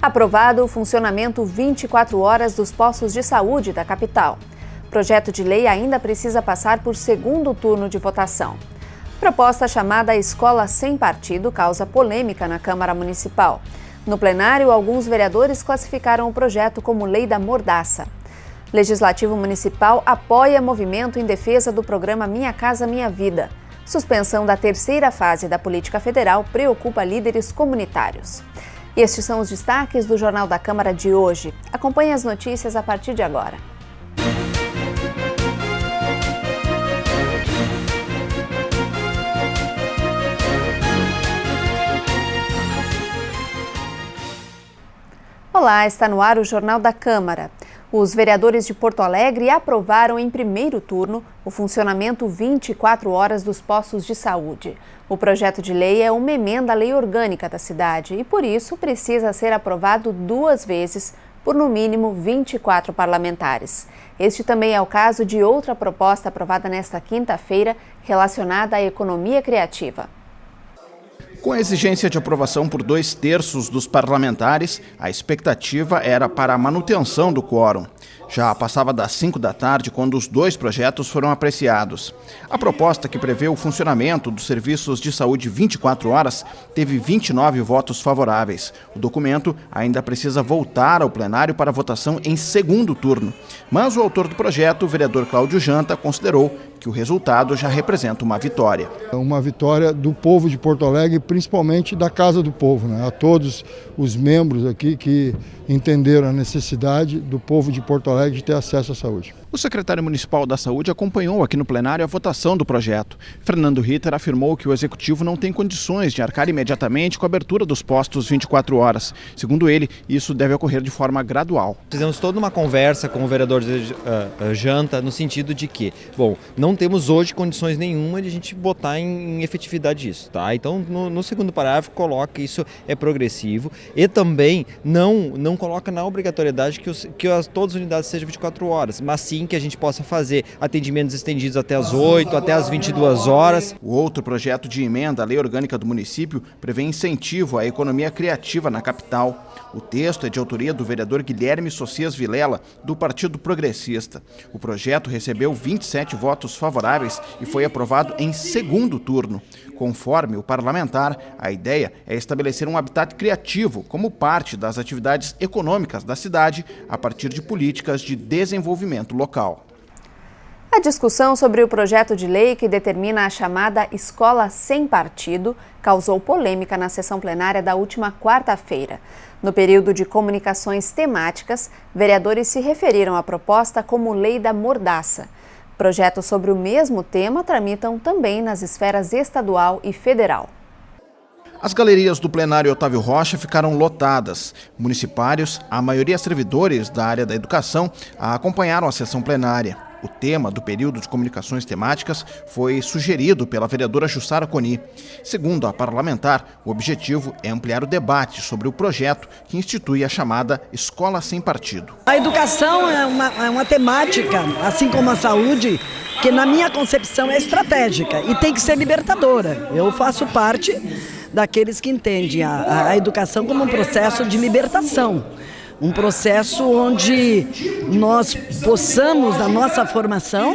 Aprovado o funcionamento 24 horas dos postos de saúde da capital. O projeto de lei ainda precisa passar por segundo turno de votação. Proposta chamada Escola Sem Partido causa polêmica na Câmara Municipal. No plenário, alguns vereadores classificaram o projeto como Lei da Mordaça. Legislativo Municipal apoia movimento em defesa do programa Minha Casa Minha Vida. Suspensão da terceira fase da política federal preocupa líderes comunitários. Estes são os destaques do Jornal da Câmara de hoje. Acompanhe as notícias a partir de agora. Olá, está no ar o Jornal da Câmara. Os vereadores de Porto Alegre aprovaram em primeiro turno o funcionamento 24 horas dos postos de saúde. O projeto de lei é uma emenda à lei orgânica da cidade e, por isso, precisa ser aprovado 2 vezes por, no mínimo, 24 parlamentares. Este também é o caso de outra proposta aprovada nesta quinta-feira relacionada à economia criativa. Com a exigência de aprovação por 2/3 dos parlamentares, a expectativa era para a manutenção do quórum. Já passava das 5 da tarde quando os 2 projetos foram apreciados. A proposta, que prevê o funcionamento dos serviços de saúde 24 horas, teve 29 votos favoráveis. O documento ainda precisa voltar ao plenário para votação em segundo turno. Mas o autor do projeto, o vereador Cláudio Janta, considerou que o resultado já representa uma vitória. É uma vitória do povo de Porto Alegre, principalmente da Casa do Povo, né? A todos os membros aqui que entenderam a necessidade do povo de Porto Alegre de ter acesso à saúde. O secretário municipal da Saúde acompanhou aqui no plenário a votação do projeto. Fernando Ritter afirmou que o executivo não tem condições de arcar imediatamente com a abertura dos postos 24 horas. Segundo ele, isso deve ocorrer de forma gradual. Fizemos toda uma conversa com o vereador Janta no sentido de que, não temos hoje condições nenhuma de a gente botar em efetividade isso, tá? Então, no segundo parágrafo, coloca isso é progressivo e também não coloca na obrigatoriedade que todas as unidades sejam 24 horas, mas sim que a gente possa fazer atendimentos estendidos até as 8, até as 22 horas. O outro projeto de emenda à lei orgânica do município prevê incentivo à economia criativa na capital. O texto é de autoria do vereador Guilherme Socias Vilela, do Partido Progressista. O projeto recebeu 27 votos favoráveis e foi aprovado em segundo turno. Conforme o parlamentar, a ideia é estabelecer um habitat criativo como parte das atividades econômicas da cidade a partir de políticas de desenvolvimento local. A discussão sobre o projeto de lei que determina a chamada Escola Sem Partido causou polêmica na sessão plenária da última quarta-feira. No período de comunicações temáticas, vereadores se referiram à proposta como Lei da Mordaça. Projetos sobre o mesmo tema tramitam também nas esferas estadual e federal. As galerias do plenário Otávio Rocha ficaram lotadas. Municipários, a maioria servidores da área da educação, acompanharam a sessão plenária. O tema do período de comunicações temáticas foi sugerido pela vereadora Jussara Coni. Segundo a parlamentar, o objetivo é ampliar o debate sobre o projeto que institui a chamada Escola Sem Partido. A educação é uma temática, assim como a saúde, que na minha concepção é estratégica e tem que ser libertadora. Eu faço parte daqueles que entendem a educação como um processo de libertação. Um processo onde nós possamos, na nossa formação,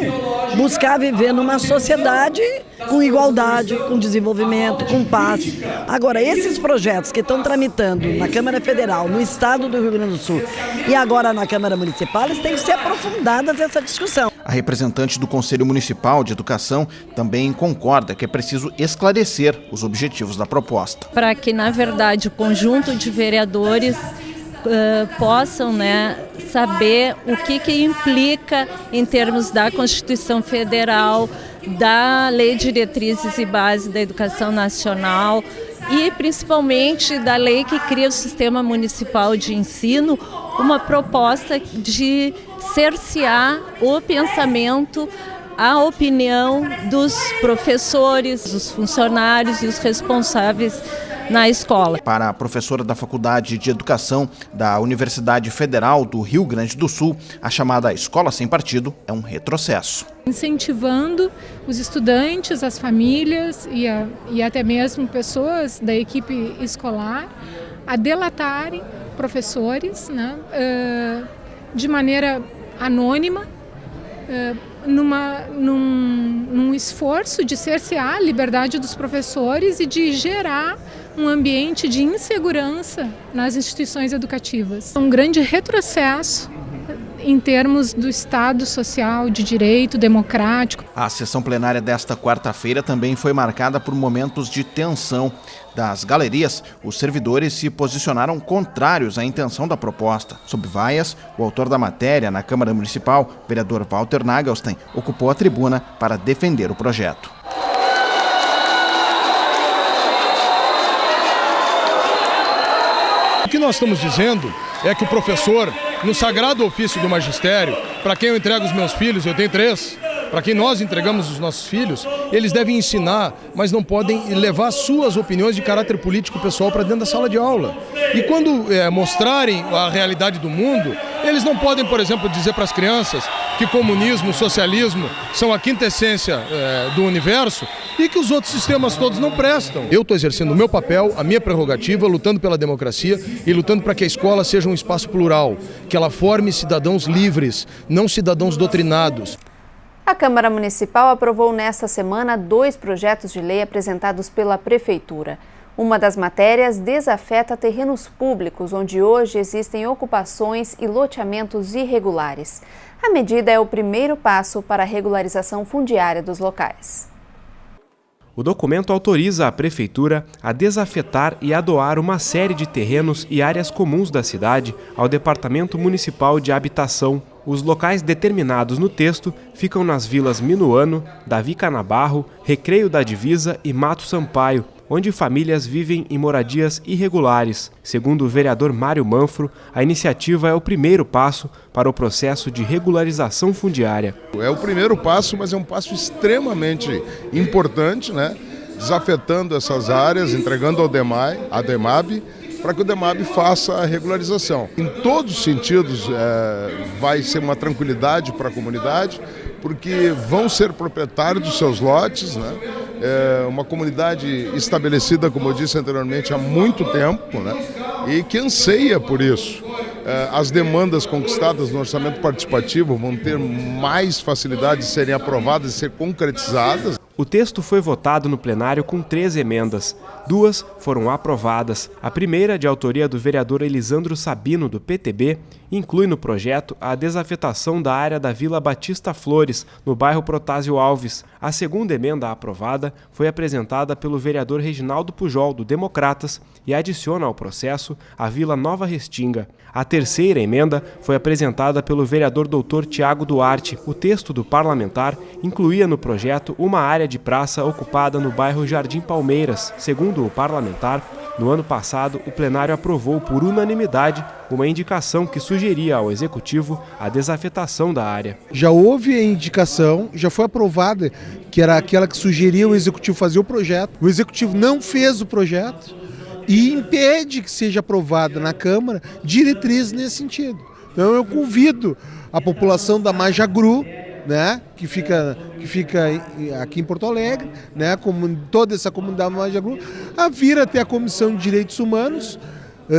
buscar viver numa sociedade com igualdade, com desenvolvimento, com paz. Agora, esses projetos que estão tramitando na Câmara Federal, no Estado do Rio Grande do Sul e agora na Câmara Municipal, eles têm que ser aprofundadas essa discussão. A representante do Conselho Municipal de Educação também concorda que é preciso esclarecer os objetivos da proposta. Para que, na verdade, o conjunto de vereadores possam saber o que implica em termos da Constituição Federal, da Lei de Diretrizes e Bases da Educação Nacional e principalmente da lei que cria o Sistema Municipal de Ensino, uma proposta de cercear o pensamento, a opinião dos professores, dos funcionários e os responsáveis na escola. Para a professora da Faculdade de Educação da Universidade Federal do Rio Grande do Sul, a chamada Escola Sem Partido é um retrocesso. Incentivando os estudantes, as famílias e até mesmo pessoas da equipe escolar a delatarem professores, né, de maneira anônima, num esforço de cercear a liberdade dos professores e de gerar um ambiente de insegurança nas instituições educativas. Um grande retrocesso em termos do Estado social, de direito democrático. A sessão plenária desta quarta-feira também foi marcada por momentos de tensão. Das galerias, os servidores se posicionaram contrários à intenção da proposta. Sob vaias, o autor da matéria na Câmara Municipal, o vereador Walter Nagelstein, ocupou a tribuna para defender o projeto. O que nós estamos dizendo é que o professor, no sagrado ofício do magistério, para quem eu entrego os meus filhos, eu tenho 3, para quem nós entregamos os nossos filhos, eles devem ensinar, mas não podem levar suas opiniões de caráter político pessoal para dentro da sala de aula. E quando mostrarem a realidade do mundo, eles não podem, por exemplo, dizer para as crianças que comunismo, socialismo são a quintessência do universo e que os outros sistemas todos não prestam. Eu estou exercendo o meu papel, a minha prerrogativa, lutando pela democracia e lutando para que a escola seja um espaço plural, que ela forme cidadãos livres, não cidadãos doutrinados. A Câmara Municipal aprovou nesta semana 2 projetos de lei apresentados pela Prefeitura. Uma das matérias desafeta terrenos públicos, onde hoje existem ocupações e loteamentos irregulares. A medida é o primeiro passo para a regularização fundiária dos locais. O documento autoriza a Prefeitura a desafetar e a doar uma série de terrenos e áreas comuns da cidade ao Departamento Municipal de Habitação. Os locais determinados no texto ficam nas vilas Minuano, Davi Canabarro, Recreio da Divisa e Mato Sampaio, onde famílias vivem em moradias irregulares. Segundo o vereador Mário Manfro, a iniciativa é o primeiro passo para o processo de regularização fundiária. É o primeiro passo, mas é um passo extremamente importante, né? Desafetando essas áreas, entregando ao DEMAB, para que o DEMAB faça a regularização. Em todos os sentidos, vai ser uma tranquilidade para a comunidade, porque vão ser proprietários dos seus lotes, né? Uma comunidade estabelecida, como eu disse anteriormente, há muito tempo, né? E que anseia por isso. As demandas conquistadas no orçamento participativo vão ter mais facilidade de serem aprovadas e ser concretizadas. O texto foi votado no plenário com 3 emendas. 2 foram aprovadas. A primeira, de autoria do vereador Elisandro Sabino, do PTB, inclui no projeto a desafetação da área da Vila Batista Flores, no bairro Protásio Alves. A segunda emenda aprovada foi apresentada pelo vereador Reginaldo Pujol, do Democratas, e adiciona ao processo a Vila Nova Restinga. A terceira emenda foi apresentada pelo vereador Dr. Tiago Duarte. O texto do parlamentar incluía no projeto uma área de praça ocupada no bairro Jardim Palmeiras. Segundo o parlamentar, no ano passado, o plenário aprovou por unanimidade uma indicação que sugeria ao Executivo a desafetação da área. Já houve a indicação, já foi aprovada, que era aquela que sugeria o Executivo fazer o projeto. O Executivo não fez o projeto e impede que seja aprovada na Câmara diretrizes nesse sentido. Então eu convido a população da Majagru, né, que fica aqui em Porto Alegre, né, como toda essa comunidade Majagru, a vir até a Comissão de Direitos Humanos,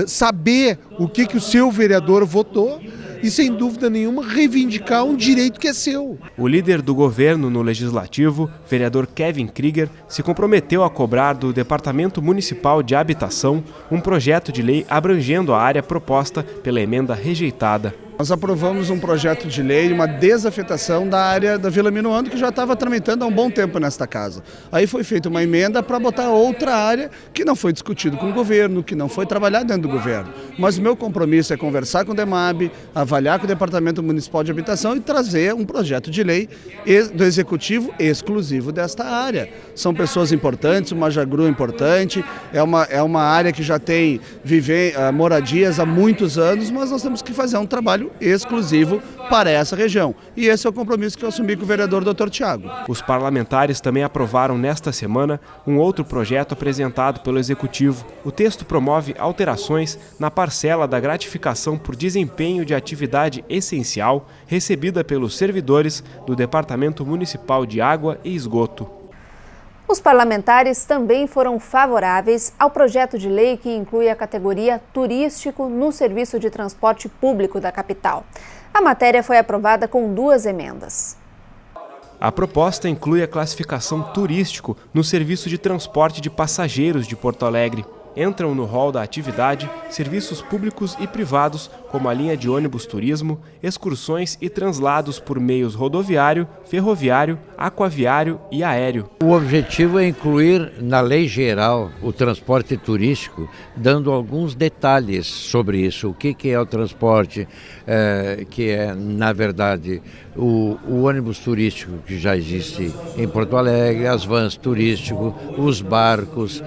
saber o que o seu vereador votou e, sem dúvida nenhuma, reivindicar um direito que é seu. O líder do governo no Legislativo, vereador Kevin Krieger, se comprometeu a cobrar do Departamento Municipal de Habitação um projeto de lei abrangendo a área proposta pela emenda rejeitada. Nós aprovamos um projeto de lei, uma desafetação da área da Vila Minuano, que já estava tramitando há um bom tempo nesta casa. Aí foi feita uma emenda para botar outra área que não foi discutido com o governo, que não foi trabalhado dentro do governo. Mas o meu compromisso é conversar com o DEMAB, avaliar com o Departamento Municipal de Habitação e trazer um projeto de lei do Executivo exclusivo desta área. São pessoas importantes, o Majagru é importante, é uma área que já tem moradias há muitos anos, mas nós temos que fazer um trabalho exclusivo para essa região. E esse é o compromisso que eu assumi com o vereador Dr. Tiago. Os parlamentares também aprovaram nesta semana um outro projeto apresentado pelo Executivo. O texto promove alterações na parcela da gratificação por desempenho de atividade essencial recebida pelos servidores do Departamento Municipal de Água e Esgoto. Os parlamentares também foram favoráveis ao projeto de lei que inclui a categoria turístico no serviço de transporte público da capital. A matéria foi aprovada com 2 emendas. A proposta inclui a classificação turístico no serviço de transporte de passageiros de Porto Alegre. Entram no rol da atividade serviços públicos e privados, como a linha de ônibus turismo, excursões e translados por meios rodoviário, ferroviário, aquaviário e aéreo. O objetivo é incluir na lei geral o transporte turístico, dando alguns detalhes sobre isso. O que é o transporte, que é, na verdade, o ônibus turístico que já existe em Porto Alegre, as vans turísticos, os barcos,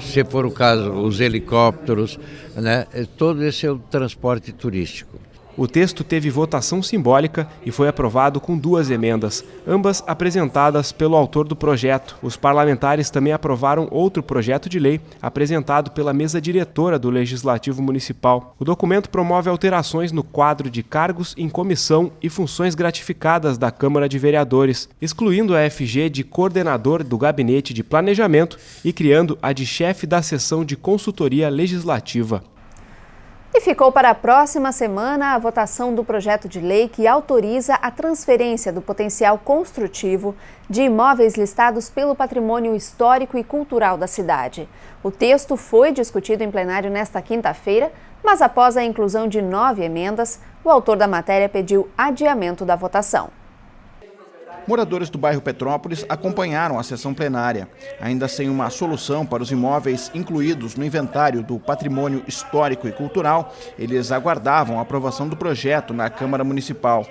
se for o caso, os helicópteros, né? Todo esse é o transporte turístico. O texto teve votação simbólica e foi aprovado com 2 emendas, ambas apresentadas pelo autor do projeto. Os parlamentares também aprovaram outro projeto de lei apresentado pela mesa diretora do Legislativo Municipal. O documento promove alterações no quadro de cargos em comissão e funções gratificadas da Câmara de Vereadores, excluindo a FG de coordenador do Gabinete de Planejamento e criando a de chefe da seção de consultoria legislativa. E ficou para a próxima semana a votação do projeto de lei que autoriza a transferência do potencial construtivo de imóveis listados pelo Patrimônio Histórico e Cultural da cidade. O texto foi discutido em plenário nesta quinta-feira, mas após a inclusão de 9 emendas, o autor da matéria pediu adiamento da votação. Moradores do bairro Petrópolis acompanharam a sessão plenária. Ainda sem uma solução para os imóveis incluídos no inventário do Patrimônio Histórico e Cultural, eles aguardavam a aprovação do projeto na Câmara Municipal.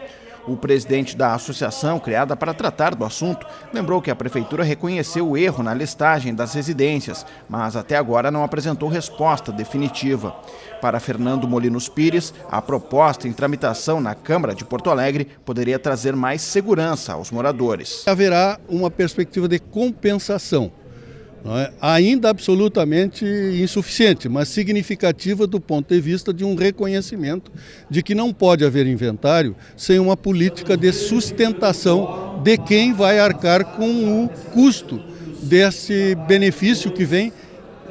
O presidente da associação, criada para tratar do assunto, lembrou que a prefeitura reconheceu o erro na listagem das residências, mas até agora não apresentou resposta definitiva. Para Fernando Molinos Pires, a proposta em tramitação na Câmara de Porto Alegre poderia trazer mais segurança aos moradores. Haverá uma perspectiva de compensação. Não é? Ainda absolutamente insuficiente, mas significativa do ponto de vista de um reconhecimento de que não pode haver inventário sem uma política de sustentação de quem vai arcar com o custo desse benefício que vem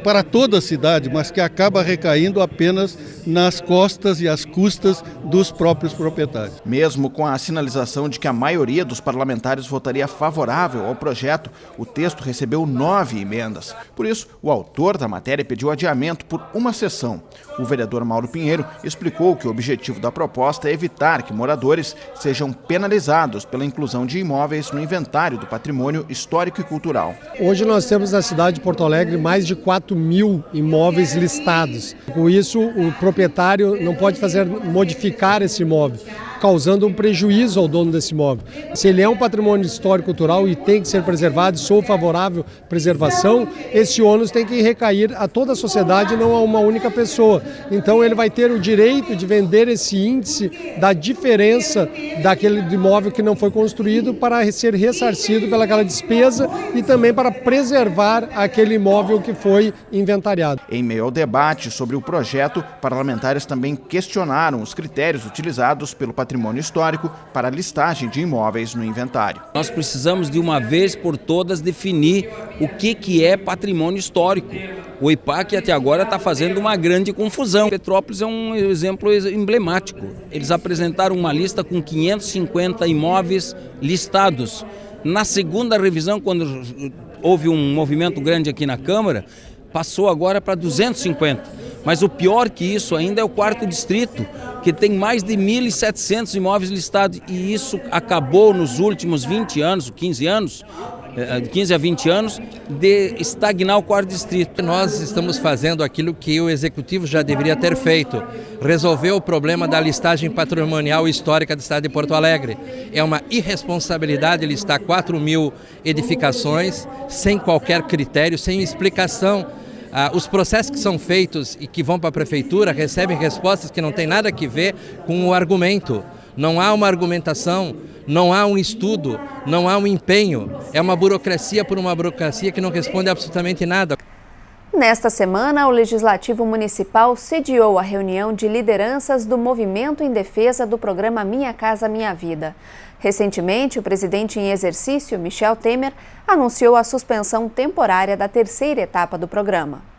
para toda a cidade, mas que acaba recaindo apenas nas costas e às custas dos próprios proprietários. Mesmo com a sinalização de que a maioria dos parlamentares votaria favorável ao projeto, o texto recebeu 9 emendas. Por isso, o autor da matéria pediu adiamento por uma sessão. O vereador Mauro Pinheiro explicou que o objetivo da proposta é evitar que moradores sejam penalizados pela inclusão de imóveis no inventário do patrimônio histórico e cultural. Hoje nós temos na cidade de Porto Alegre mais de 4.000 imóveis listados. Com isso, o proprietário não pode modificar esse imóvel, causando um prejuízo ao dono desse imóvel. Se ele é um patrimônio histórico cultural e tem que ser preservado, sou favorável à preservação, esse ônus tem que recair a toda a sociedade, não a uma única pessoa. Então ele vai ter o direito de vender esse índice da diferença daquele imóvel que não foi construído para ser ressarcido pelaquela despesa e também para preservar aquele imóvel que foi inventariado. Em meio ao debate sobre o projeto, parlamentares também questionaram os critérios utilizados pelo patrimônio histórico para a listagem de imóveis no inventário. Nós precisamos de uma vez por todas definir o que é patrimônio histórico. O IPAC até agora está fazendo uma grande confusão. Petrópolis é um exemplo emblemático. Eles apresentaram uma lista com 550 imóveis listados. Na segunda revisão, quando houve um movimento grande aqui na Câmara, passou agora para 250. Mas o pior que isso ainda é o 4º distrito, que tem mais de 1.700 imóveis listados. E isso acabou nos últimos 20 anos, 15 anos, 15 a 20 anos, de estagnar o 4º distrito. Nós estamos fazendo aquilo que o Executivo já deveria ter feito, resolver o problema da listagem patrimonial histórica da cidade de Porto Alegre. É uma irresponsabilidade listar 4.000 edificações sem qualquer critério, sem explicação. Os processos que são feitos e que vão para a prefeitura recebem respostas que não têm nada a ver com o argumento. Não há uma argumentação, não há um estudo, não há um empenho. É uma burocracia por uma burocracia que não responde absolutamente nada. Nesta semana, o Legislativo Municipal sediou a reunião de lideranças do movimento em defesa do programa Minha Casa Minha Vida. Recentemente, o presidente em exercício, Michel Temer, anunciou a suspensão temporária da terceira etapa do programa.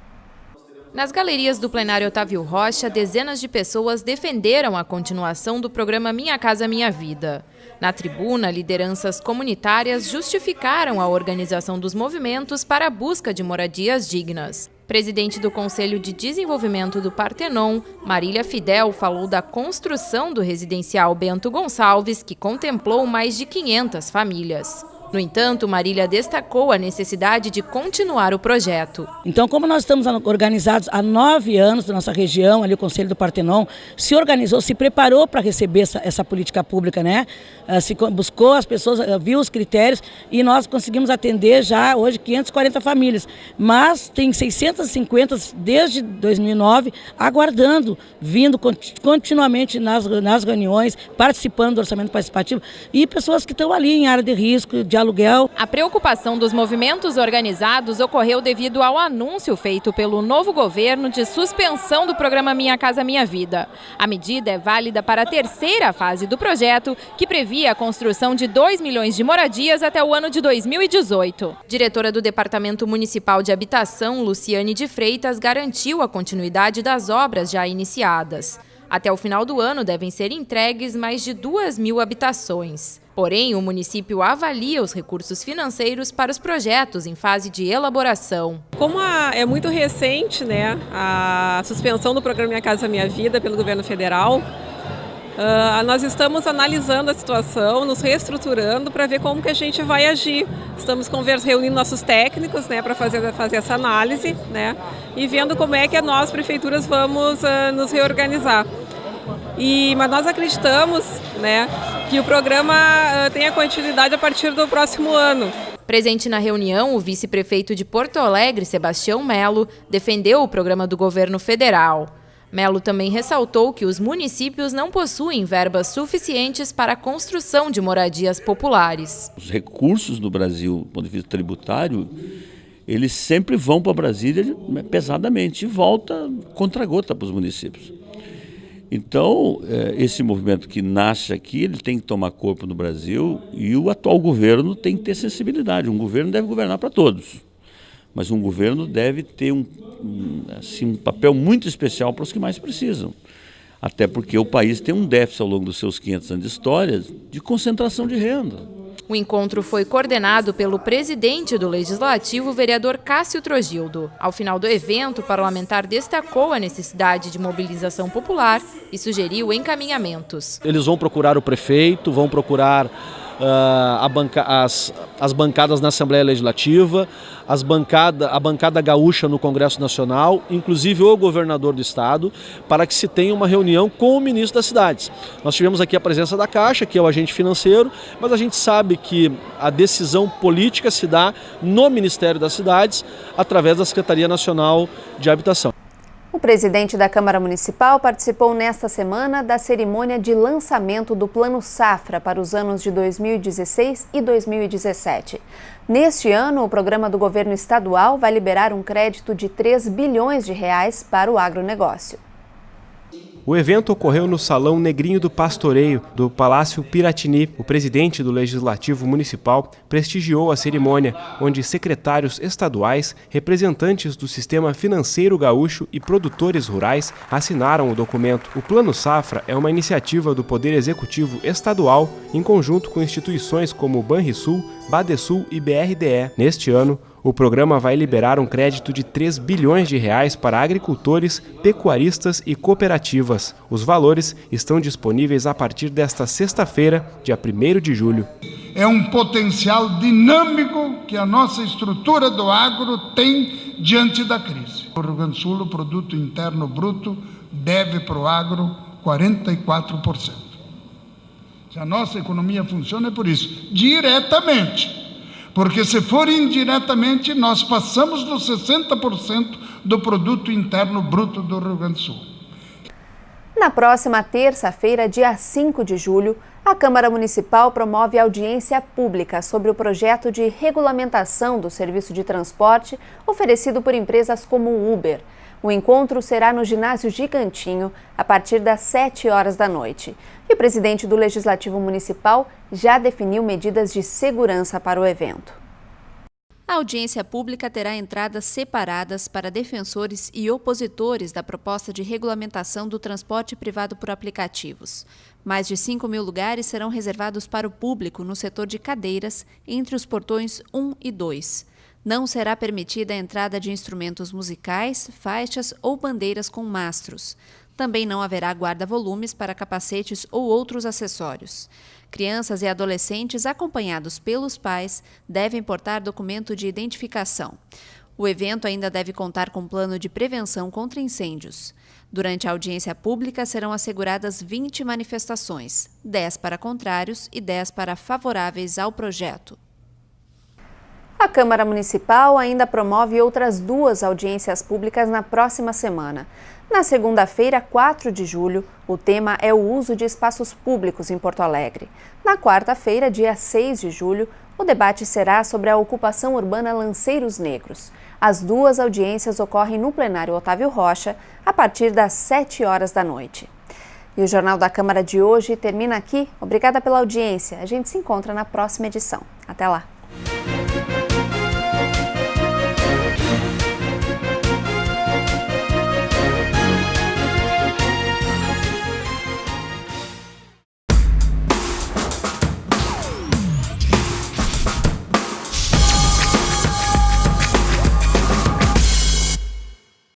Nas galerias do plenário Otávio Rocha, dezenas de pessoas defenderam a continuação do programa Minha Casa Minha Vida. Na tribuna, lideranças comunitárias justificaram a organização dos movimentos para a busca de moradias dignas. Presidente do Conselho de Desenvolvimento do Partenon, Marília Fidel, falou da construção do residencial Bento Gonçalves, que contemplou mais de 500 famílias. No entanto, Marília destacou a necessidade de continuar o projeto. Então, como nós estamos organizados há 9 anos na nossa região, ali o Conselho do Partenon se organizou, se preparou para receber essa política pública, né? Buscou as pessoas, viu os critérios e nós conseguimos atender já hoje 540 famílias. Mas tem 650 desde 2009 aguardando, vindo continuamente nas reuniões, participando do orçamento participativo e pessoas que estão ali em área de risco, de aluguel. A preocupação dos movimentos organizados ocorreu devido ao anúncio feito pelo novo governo de suspensão do programa Minha Casa Minha Vida. A medida é válida para a terceira fase do projeto, que previa a construção de 2 milhões de moradias até o ano de 2018. Diretora do Departamento Municipal de Habitação, Luciane de Freitas, garantiu a continuidade das obras já iniciadas. Até o final do ano devem ser entregues mais de 2.000 habitações. Porém, o município avalia os recursos financeiros para os projetos em fase de elaboração. Como é muito recente, né, a suspensão do programa Minha Casa Minha Vida pelo governo federal, nós estamos analisando a situação, nos reestruturando para ver como que a gente vai agir. Estamos reunindo nossos técnicos, né, para fazer essa análise, né, e vendo como é que nós, prefeituras, vamos nos reorganizar. Mas nós acreditamos, né, que o programa tenha continuidade a partir do próximo ano. Presente na reunião, o vice-prefeito de Porto Alegre, Sebastião Melo, defendeu o programa do governo federal. Melo também ressaltou que os municípios não possuem verbas suficientes para a construção de moradias populares. Os recursos do Brasil, do ponto de vista tributário, eles sempre vão para Brasília pesadamente e volta contra-gota para os municípios. Então, esse movimento que nasce aqui, ele tem que tomar corpo no Brasil e o atual governo tem que ter sensibilidade. Um governo deve governar para todos, mas um governo deve ter um papel muito especial para os que mais precisam. Até porque o país tem um déficit ao longo dos seus 500 anos de história de concentração de renda. O encontro foi coordenado pelo presidente do Legislativo, vereador Cássio Trogildo. Ao final do evento, o parlamentar destacou a necessidade de mobilização popular e sugeriu encaminhamentos. Eles vão procurar o prefeito, vão procurar as bancadas na Assembleia Legislativa, a bancada gaúcha no Congresso Nacional, inclusive o governador do estado, para que se tenha uma reunião com o ministro das cidades. Nós tivemos aqui a presença da Caixa, que é o agente financeiro, mas a gente sabe que a decisão política se dá no Ministério das Cidades, através da Secretaria Nacional de Habitação. O presidente da Câmara Municipal participou nesta semana da cerimônia de lançamento do Plano Safra para os anos de 2016 e 2017. Neste ano, o programa do governo estadual vai liberar um crédito de 3 bilhões de reais para o agronegócio. O evento ocorreu no Salão Negrinho do Pastoreio, do Palácio Piratini. O presidente do Legislativo Municipal prestigiou a cerimônia, onde secretários estaduais, representantes do sistema financeiro gaúcho e produtores rurais assinaram o documento. O Plano Safra é uma iniciativa do Poder Executivo Estadual, em conjunto com instituições como o Banrisul, Badesul e BRDE. Neste ano, o programa vai liberar um crédito de 3 bilhões de reais para agricultores, pecuaristas e cooperativas. Os valores estão disponíveis a partir desta sexta-feira, dia 1º de julho. É um potencial dinâmico que a nossa estrutura do agro tem diante da crise. No Rio Grande do Sul, o produto interno bruto deve para o agro 44%. Se a nossa economia funciona é por isso, diretamente. Porque se for indiretamente, nós passamos dos 60% do produto interno bruto do Rio Grande do Sul. Na próxima terça-feira, dia 5 de julho, a Câmara Municipal promove audiência pública sobre o projeto de regulamentação do serviço de transporte oferecido por empresas como o Uber. O encontro será no Ginásio Gigantinho, a partir das 7 horas da noite. E o presidente do Legislativo Municipal já definiu medidas de segurança para o evento. A audiência pública terá entradas separadas para defensores e opositores da proposta de regulamentação do transporte privado por aplicativos. Mais de 5.000 lugares serão reservados para o público no setor de cadeiras, entre os portões 1 e 2. Não será permitida a entrada de instrumentos musicais, faixas ou bandeiras com mastros. Também não haverá guarda-volumes para capacetes ou outros acessórios. Crianças e adolescentes acompanhados pelos pais devem portar documento de identificação. O evento ainda deve contar com plano de prevenção contra incêndios. Durante a audiência pública serão asseguradas 20 manifestações, 10 para contrários e 10 para favoráveis ao projeto. A Câmara Municipal ainda promove outras 2 audiências públicas na próxima semana. Na segunda-feira, 4 de julho, o tema é o uso de espaços públicos em Porto Alegre. Na quarta-feira, dia 6 de julho, o debate será sobre a ocupação urbana Lanceiros Negros. As 2 audiências ocorrem no plenário Otávio Rocha, a partir das 7 horas da noite. E o Jornal da Câmara de hoje termina aqui. Obrigada pela audiência. A gente se encontra na próxima edição. Até lá!